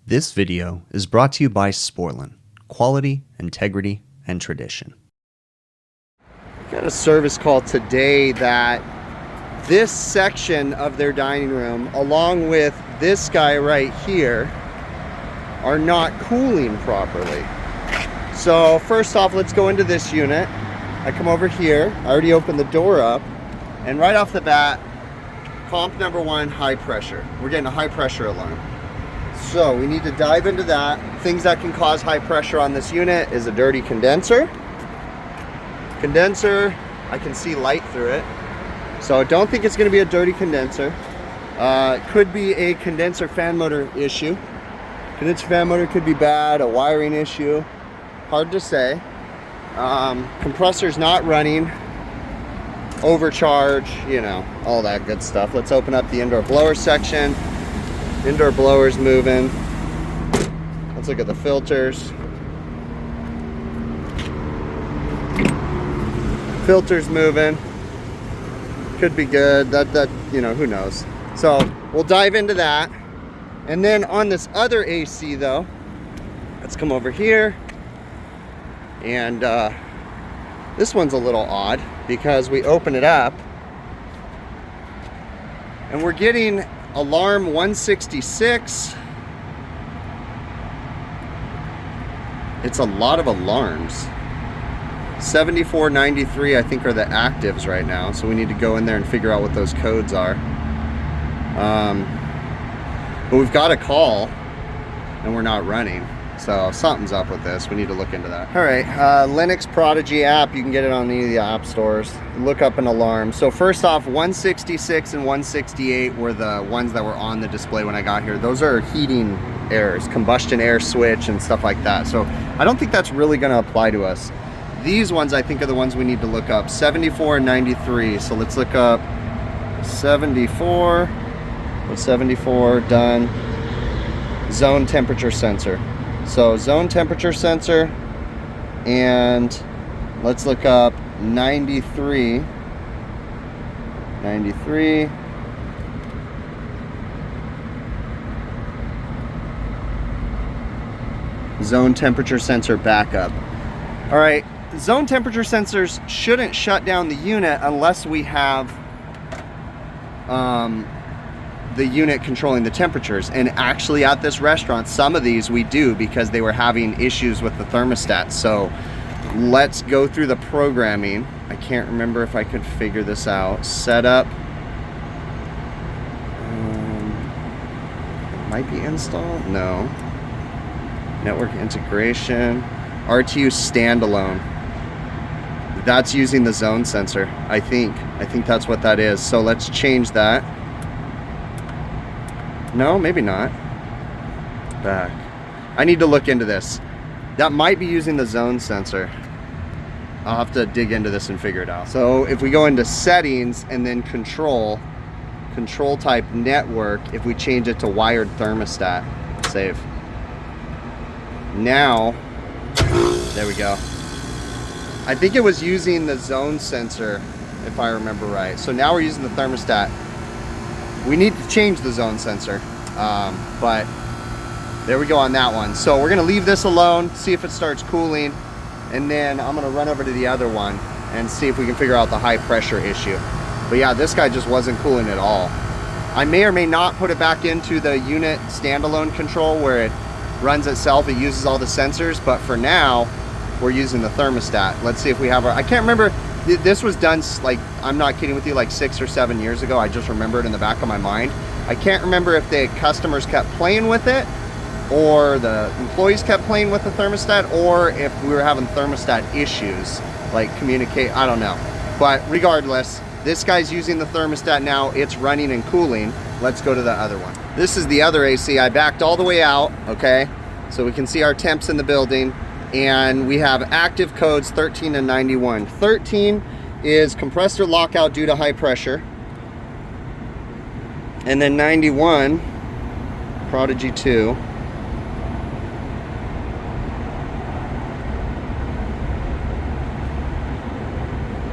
This video is brought to you by Sportland. Quality, integrity, and tradition. Got a service call today that this section of their dining room, along with this guy right here, are not cooling properly. So first off, let's go into this unit. I come over here, I already opened the door up, and right off the bat, comp number one, high pressure. We're getting a high pressure alarm. So we need to dive into that. Things that can cause high pressure on this unit is a dirty condenser. I can see light through it. So I don't think it's gonna be a dirty condenser. Could be a condenser fan motor issue. Condenser fan motor could be bad, a wiring issue. Hard to say. Compressor's not running. Overcharge, you know, all that good stuff. Let's open up the indoor blower section. Indoor blower's moving. Let's look at the filters. Filter's moving. Could be good. That you know, who knows. So we'll dive into that. And then on this other AC though, let's come over here. And this one's a little odd because we open it up and we're getting alarm 166. It's a lot of alarms. 7493 I think are the actives right now, so we need to go in there and figure out what those codes are. But we've got a call and we're not running, so something's up with this. We need to look into that. All right, Linux Prodigy app, you can get it on any of the app stores. Look up an alarm. So first off, 166 and 168 were the ones that were on the display when I got here. Those are heating errors, combustion air switch and stuff like that. So I don't think that's really gonna apply to us. These ones I think are the ones we need to look up. 74 and 93. So let's look up 74. 74, done. Zone temperature sensor. So zone temperature sensor, and let's look up 93. 93. Zone temperature sensor backup. All right, zone temperature sensors shouldn't shut down the unit unless we have the unit controlling the temperatures. And actually at this restaurant, some of these we do because they were having issues with the thermostat. So let's go through the programming. I can't remember if I could figure this out. Setup. It might be install. No. Network integration. RTU standalone. That's using the zone sensor, I think. I think that's what that is. So let's change that. No, maybe not. Back. I need to look into this. That might be using the zone sensor. I'll have to dig into this and figure it out. So if we go into settings and then control type network, if we change it to wired thermostat, save. Now, there we go. I think it was using the zone sensor, if I remember right. So now we're using the thermostat. We need to change the zone sensor, but there we go on that one. So we're gonna leave this alone, see if it starts cooling, and then I'm gonna run over to the other one and see if we can figure out the high pressure issue. But yeah, this guy just wasn't cooling at all. I may or may not put it back into the unit standalone control where it runs itself, it uses all the sensors, but for now, we're using the thermostat. Let's see if we have our, I can't remember, this was done, like, I'm not kidding with you, like 6 or 7 years ago. I just remember it in the back of my mind. I can't remember if the customers kept playing with it or the employees kept playing with the thermostat, or if we were having thermostat issues, like communicate, I don't know. But regardless, this guy's using the thermostat now, it's running and cooling. Let's go to the other one. This is the other AC. I backed all the way out, okay? So we can see our temps in the building. And we have active codes 13 and 91. 13 is compressor lockout due to high pressure. And then 91, Prodigy 2.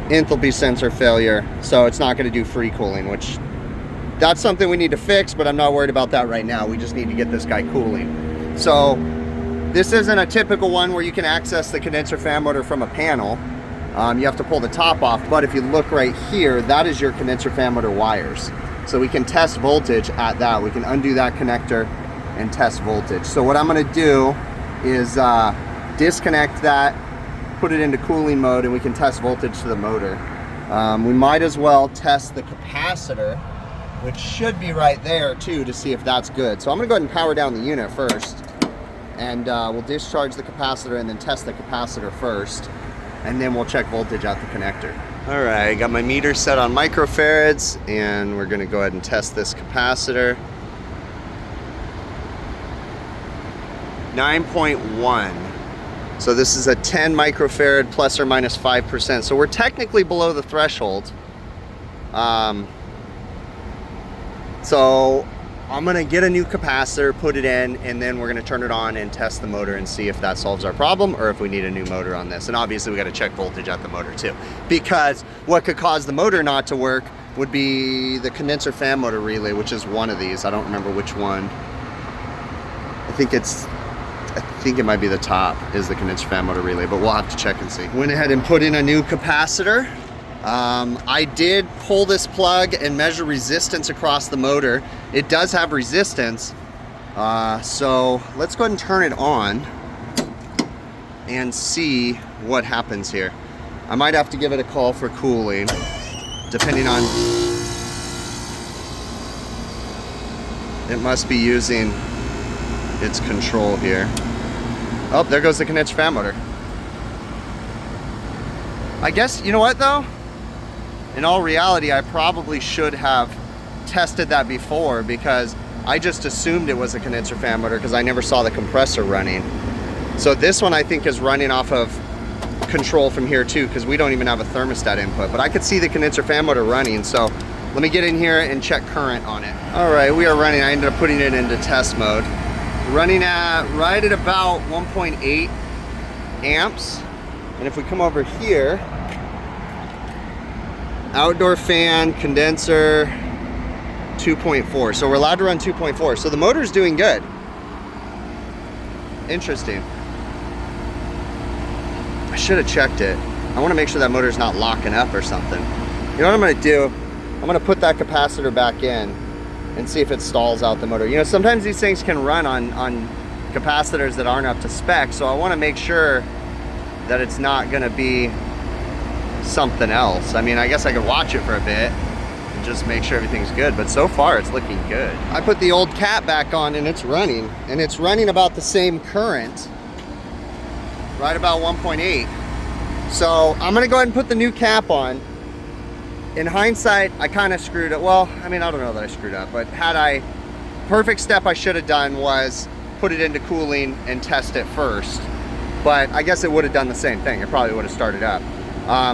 Enthalpy sensor failure. So it's not going to do free cooling, which that's something we need to fix, but I'm not worried about that right now. We just need to get this guy cooling. So this isn't a typical one where you can access the condenser fan motor from a panel. You have to pull the top off, but if you look right here, that is your condenser fan motor wires. So we can test voltage at that. We can undo that connector and test voltage. So what I'm gonna do is disconnect that, put it into cooling mode, and we can test voltage to the motor. We might as well test the capacitor, which should be right there too, to see if that's good. So I'm gonna go ahead and power down the unit first, and we'll discharge the capacitor and then test the capacitor first, and then we'll check voltage at the connector. All right, got my meter set on microfarads, and we're gonna go ahead and test this capacitor. 9.1. So this is a 10 microfarad plus or minus 5%. So we're technically below the threshold. So I'm gonna get a new capacitor, put it in, and then we're gonna turn it on and test the motor and see if that solves our problem or if we need a new motor on this. And obviously we gotta check voltage at the motor too, because what could cause the motor not to work would be the condenser fan motor relay, which is one of these. I don't remember which one. I think it might be the top is the condenser fan motor relay, but we'll have to check and see. Went ahead and put in a new capacitor. I did pull this plug and measure resistance across the motor. It does have resistance. So let's go ahead and turn it on and see what happens here. I might have to give it a call for cooling, depending on, it must be using its control here. Oh, there goes the condenser fan motor. I guess, you know what though? In all reality, I probably should have tested that before, because I just assumed it was a condenser fan motor because I never saw the compressor running. So this one I think is running off of control from here too, because we don't even have a thermostat input, but I could see the condenser fan motor running. So let me get in here and check current on it. All right, we are running. I ended up putting it into test mode. Running at right at about 1.8 amps. And if we come over here, outdoor fan, condenser, 2.4. So we're allowed to run 2.4. So the motor's doing good. Interesting. I should have checked it. I want to make sure that motor's not locking up or something. You know what I'm going to do? I'm going to put that capacitor back in and see if it stalls out the motor. You know, sometimes these things can run on capacitors that aren't up to spec, so I want to make sure that it's not going to be something else. I mean, I guess I could watch it for a bit and just make sure everything's good, but so far it's looking good. I put the old cap back on and it's running about the same current, right about 1.8. So I'm going to go ahead and put the new cap on. In hindsight, I kind of screwed it. Well, I mean, I don't know that I screwed up, but perfect step I should have done was put it into cooling and test it first. But I guess it would have done the same thing. It probably would have started up.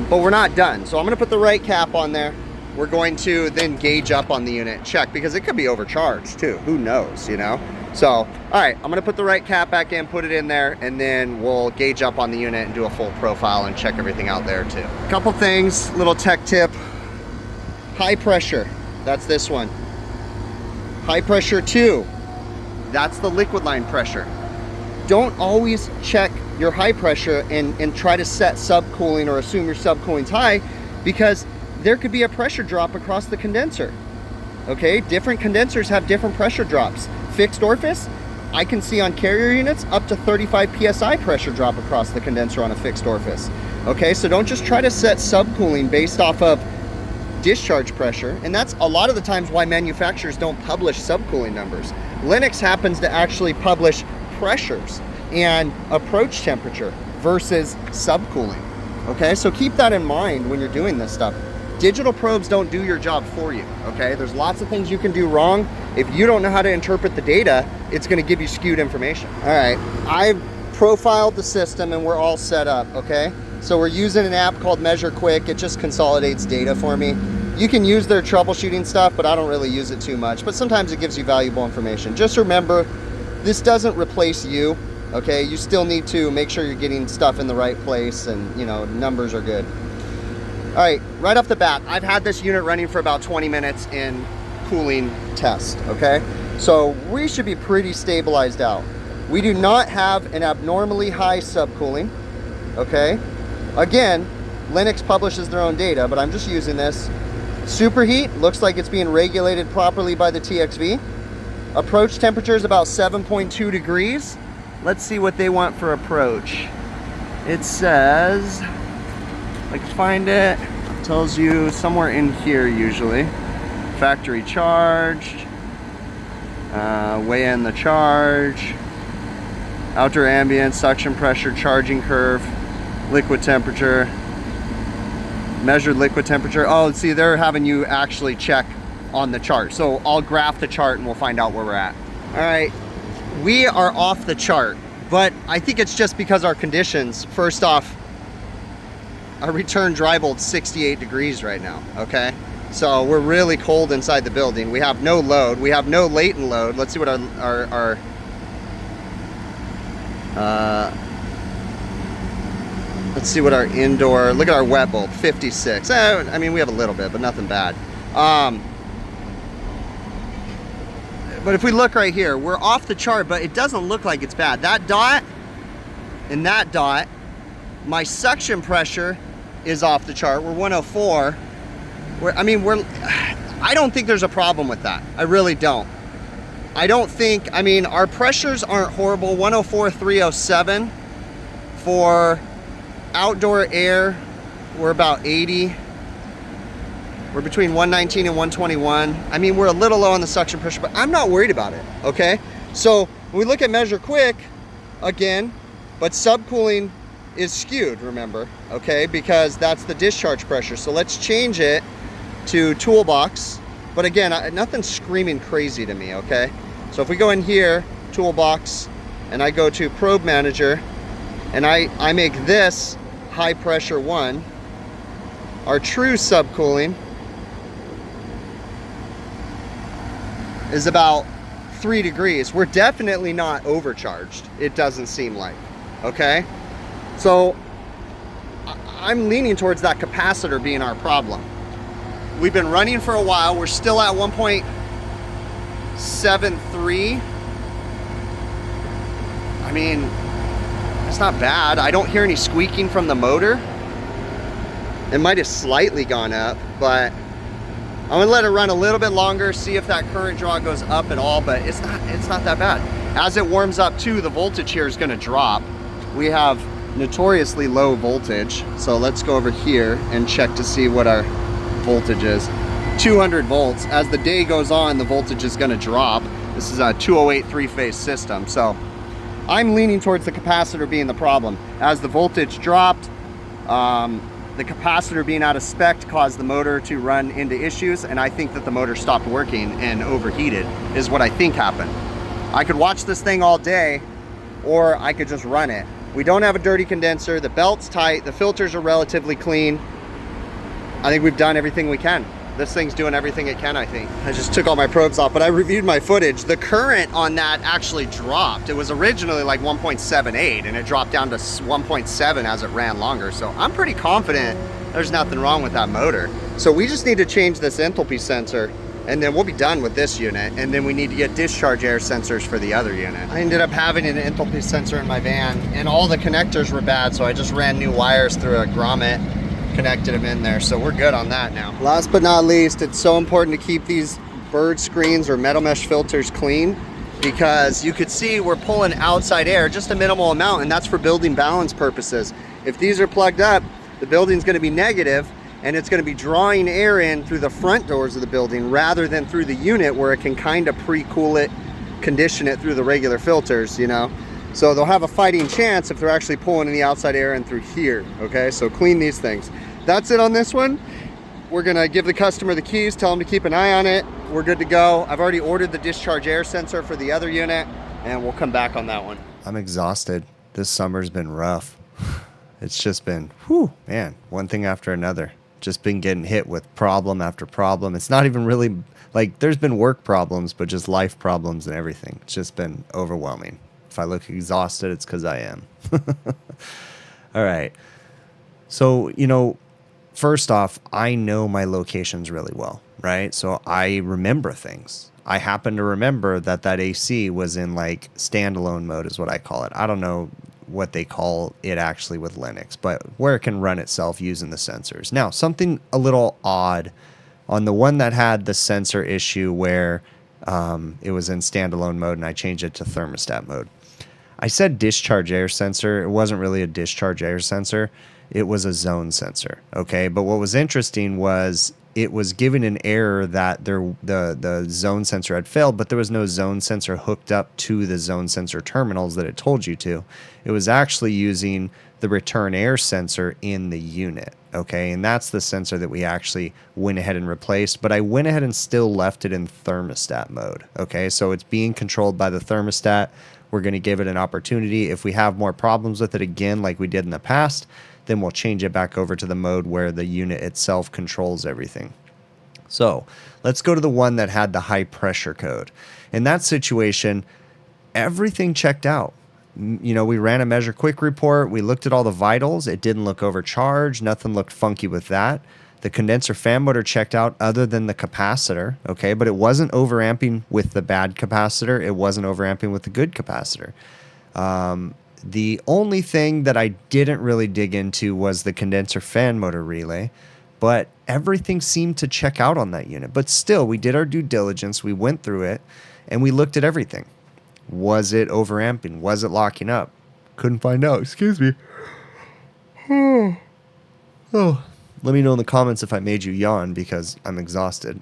But we're not done. So I'm gonna put the right cap on there. We're going to then gauge up on the unit, check, because it could be overcharged too. Who knows, you know? So, all right, I'm gonna put the right cap back in, put it in there, and then we'll gauge up on the unit and do a full profile and check everything out there too. A couple things, little tech tip. High pressure, that's this one. High pressure 2, that's the liquid line pressure. Don't always check your high pressure and try to set subcooling or assume your subcooling's high, because there could be a pressure drop across the condenser. Okay, different condensers have different pressure drops. Fixed orifice, I can see on carrier units up to 35 PSI pressure drop across the condenser on a fixed orifice. Okay, so don't just try to set subcooling based off of discharge pressure, and that's a lot of the times why manufacturers don't publish subcooling numbers. Lennox happens to actually publish pressures and approach temperature versus subcooling. Okay, so keep that in mind when you're doing this stuff. Digital probes don't do your job for you, okay? There's lots of things you can do wrong. If you don't know how to interpret the data, it's gonna give you skewed information. All right, I've profiled the system and we're all set up, okay? So we're using an app called Measure Quick. It just consolidates data for me. You can use their troubleshooting stuff, but I don't really use it too much. But sometimes it gives you valuable information. Just remember, this doesn't replace you, okay? You still need to make sure you're getting stuff in the right place and, you know, numbers are good. All right, right off the bat, I've had this unit running for about 20 minutes in cooling test, okay? So we should be pretty stabilized out. We do not have an abnormally high subcooling, okay? Again, Linux publishes their own data, but I'm just using this. Superheat looks like it's being regulated properly by the TXV. Approach temperature is about 7.2 degrees. Let's see what they want for approach. It says, I can find it, tells you somewhere in here usually. Factory charged, weigh in the charge, outdoor ambient, suction pressure, charging curve, liquid temperature, measured liquid temperature. Oh, see, they're having you actually check on the chart. So I'll graph the chart and we'll find out where we're at. All right, we are off the chart, but I think it's just because our conditions. First off, our return dry volt's 68 degrees right now, okay? So we're really cold inside the building. We have no load. We have no latent load. Let's see what our let's see what our indoor, look at our wet bulb, 56. I mean, we have a little bit, but nothing bad. But if we look right here, we're off the chart, but it doesn't look like it's bad. That dot and that dot, my suction pressure is off the chart. We're 104. I don't think there's a problem with that. I really don't. I mean, our pressures aren't horrible. 104, 307. For outdoor air, we're about 80. We're between 119 and 121. I mean, we're a little low on the suction pressure, but I'm not worried about it, okay? So when we look at Measure Quick, again, but subcooling is skewed, remember, okay? Because that's the discharge pressure. So let's change it to Toolbox. But again, nothing's screaming crazy to me, okay? So if we go in here, Toolbox, and I go to Probe Manager, and I make this high pressure 1, our true subcooling is about 3 degrees. We're definitely not overcharged, it doesn't seem like, okay? So I'm leaning towards that capacitor being our problem. We've been running for a while. We're still at 1.73. I mean, it's not bad. I don't hear any squeaking from the motor. It might have slightly gone up, but I'm gonna let it run a little bit longer, see if that current draw goes up at all, but it's not that bad. As it warms up too, the voltage here is gonna drop. We have notoriously low voltage, so let's go over here and check to see what our voltage is. 200 volts. As the day goes on, the voltage is going to drop. This is a 208 three-phase system, so I'm leaning towards the capacitor being the problem. As the voltage dropped, the capacitor being out of spec caused the motor to run into issues, and I think that the motor stopped working and overheated is what I think happened. I could watch this thing all day, or I could just run it. We don't have a dirty condenser, the belt's tight, the filters are relatively clean. I think we've done everything we can. This thing's doing everything it can, I think. I just took all my probes off, but I reviewed my footage. The current on that actually dropped. It was originally like 1.78 and it dropped down to 1.7 as it ran longer. So I'm pretty confident there's nothing wrong with that motor. So we just need to change this enthalpy sensor and then we'll be done with this unit. And then we need to get discharge air sensors for the other unit. I ended up having an enthalpy sensor in my van and all the connectors were bad. So I just ran new wires through a grommet, connected them in there, so we're good on that now. Last but not least, it's so important to keep these bird screens or metal mesh filters clean because you could see we're pulling outside air, just a minimal amount, and that's for building balance purposes. If these are plugged up, the building's going to be negative and it's going to be drawing air in through the front doors of the building rather than through the unit where it can kind of pre-cool it, condition it through the regular filters, you know. So they'll have a fighting chance if they're actually pulling in the outside air in through here, okay? So clean these things. That's it on this one. We're gonna give the customer the keys, tell them to keep an eye on it. We're good to go. I've already ordered the discharge air sensor for the other unit and we'll come back on that one. I'm exhausted. This summer's been rough. It's just been, whew, man, one thing after another. Just been getting hit with problem after problem. It's not even really, like, there's been work problems, but just life problems and everything. It's just been overwhelming. If I look exhausted, it's because I am. All right. So, you know, first off, I know my locations really well, right? So I remember things. I happen to remember that that AC was in like standalone mode is what I call it. I don't know what they call it actually with Linux, but where it can run itself using the sensors. Now, something a little odd on the one that had the sensor issue where it was in standalone mode and I changed it to thermostat mode. I said discharge air sensor. It wasn't really a discharge air sensor. It was a zone sensor. Okay, but what was interesting was it was giving an error that the zone sensor had failed, but there was no zone sensor hooked up to the zone sensor terminals that it told you to. It was actually using the return air sensor in the unit. Okay, and that's the sensor that we actually went ahead and replaced, but I went ahead and still left it in thermostat mode. Okay, so it's being controlled by the thermostat. We're going to give it an opportunity. If we have more problems with it again, like we did in the past, then we'll change it back over to the mode where the unit itself controls everything. So let's go to the one that had the high pressure code. In that situation, everything checked out. You know, we ran a measure quick report. We looked at all the vitals. It didn't look overcharged. Nothing looked funky with that. The condenser fan motor checked out other than the capacitor, okay? But it wasn't overamping with the bad capacitor. It wasn't overamping with the good capacitor. The only thing that I didn't really dig into was the condenser fan motor relay, but everything seemed to check out on that unit. But still, we did our due diligence. We went through it, and we looked at everything. Was it overamping? Was it locking up? Couldn't find out. Excuse me. Oh, let me know in the comments if I made you yawn because I'm exhausted.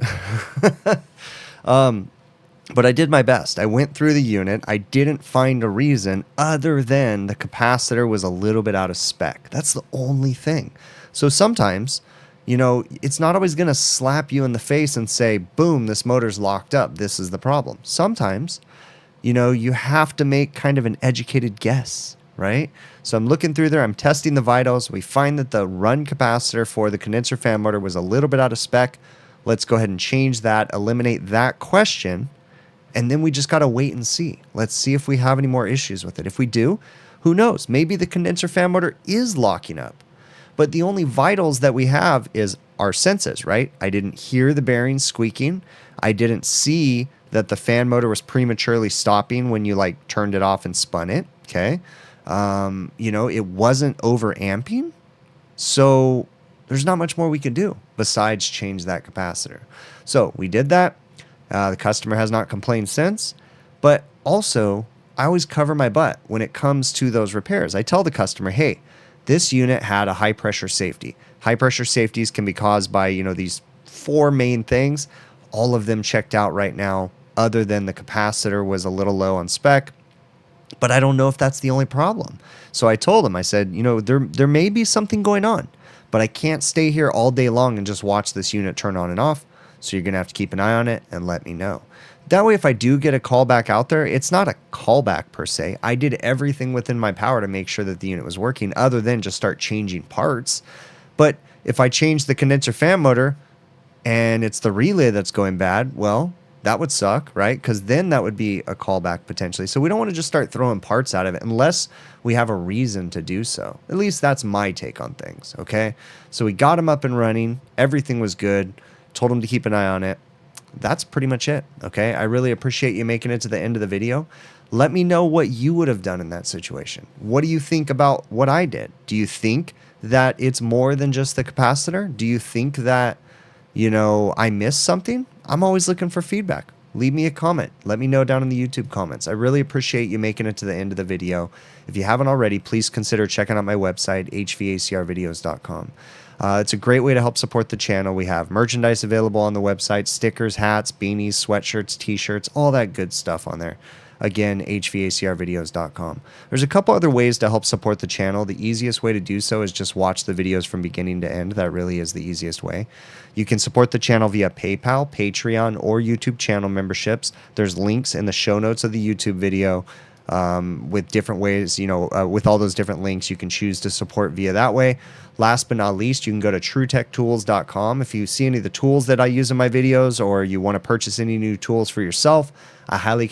But I did my best. I went through the unit. I didn't find a reason other than the capacitor was a little bit out of spec. That's the only thing. So sometimes, you know, it's not always going to slap you in the face and say, boom, this motor's locked up. This is the problem. Sometimes, you know, you have to make kind of an educated guess, right? So I'm looking through there. I'm testing the vitals. We find that the run capacitor for the condenser fan motor was a little bit out of spec. Let's go ahead and change that, eliminate that question. And then we just got to wait and see. Let's see if we have any more issues with it. If we do, who knows? Maybe the condenser fan motor is locking up. But the only vitals that we have is our senses, right? I didn't hear the bearings squeaking. I didn't see that the fan motor was prematurely stopping when you like turned it off and spun it, okay? You know, it wasn't overamping. So there's not much more we could do besides change that capacitor. So we did that. The customer has not complained since, but also I always cover my butt when it comes to those repairs. I tell the customer, hey, this unit had a high pressure safety. High pressure safeties can be caused by, you know, these 4 main things. All of them checked out right now, other than the capacitor was a little low on spec, but I don't know if that's the only problem. So I told him, I said, you know, there may be something going on, but I can't stay here all day long and just watch this unit turn on and off. So you're going to have to keep an eye on it and let me know. That way, if I do get a call back out there, it's not a callback per se. I did everything within my power to make sure that the unit was working other than just start changing parts. But if I change the condenser fan motor and it's the relay that's going bad, well, that would suck, right? Because then that would be a callback potentially. So we don't want to just start throwing parts out of it unless we have a reason to do so. At least that's my take on things, okay? So we got them up and running. Everything was good. Told him to keep an eye on it. That's pretty much it, okay? I really appreciate you making it to the end of the video. Let me know what you would have done in that situation. What do you think about what I did? Do you think that it's more than just the capacitor? Do you think that, you know, I missed something? I'm always looking for feedback. Leave me a comment. Let me know down in the YouTube comments. I really appreciate you making it to the end of the video. If you haven't already, please consider checking out my website, hvacrvideos.com. It's a great way to help support the channel. We have merchandise available on the website, stickers, hats, beanies, sweatshirts, t-shirts, all that good stuff on there. Again, hvacrvideos.com. There's a couple other ways to help support the channel. The easiest way to do so is just watch the videos from beginning to end. That really is the easiest way. You can support the channel via PayPal, Patreon, or YouTube channel memberships. There's links in the show notes of the YouTube video with different ways, you know, with all those different links, you can choose to support via that way. Last but not least, you can go to TrueTechTools.com. If you see any of the tools that I use in my videos or you want to purchase any new tools for yourself, I highly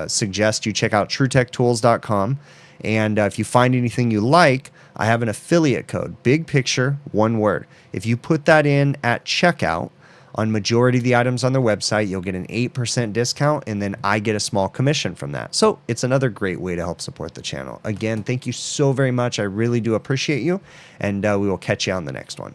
suggest you check out TrueTechTools.com. And if you find anything you like, I have an affiliate code, big picture, one word. If you put that in at checkout, On majority of the items on their website, you'll get an 8% discount, and then I get a small commission from that. So it's another great way to help support the channel. Again, thank you so very much. I really do appreciate you, and we will catch you on the next one.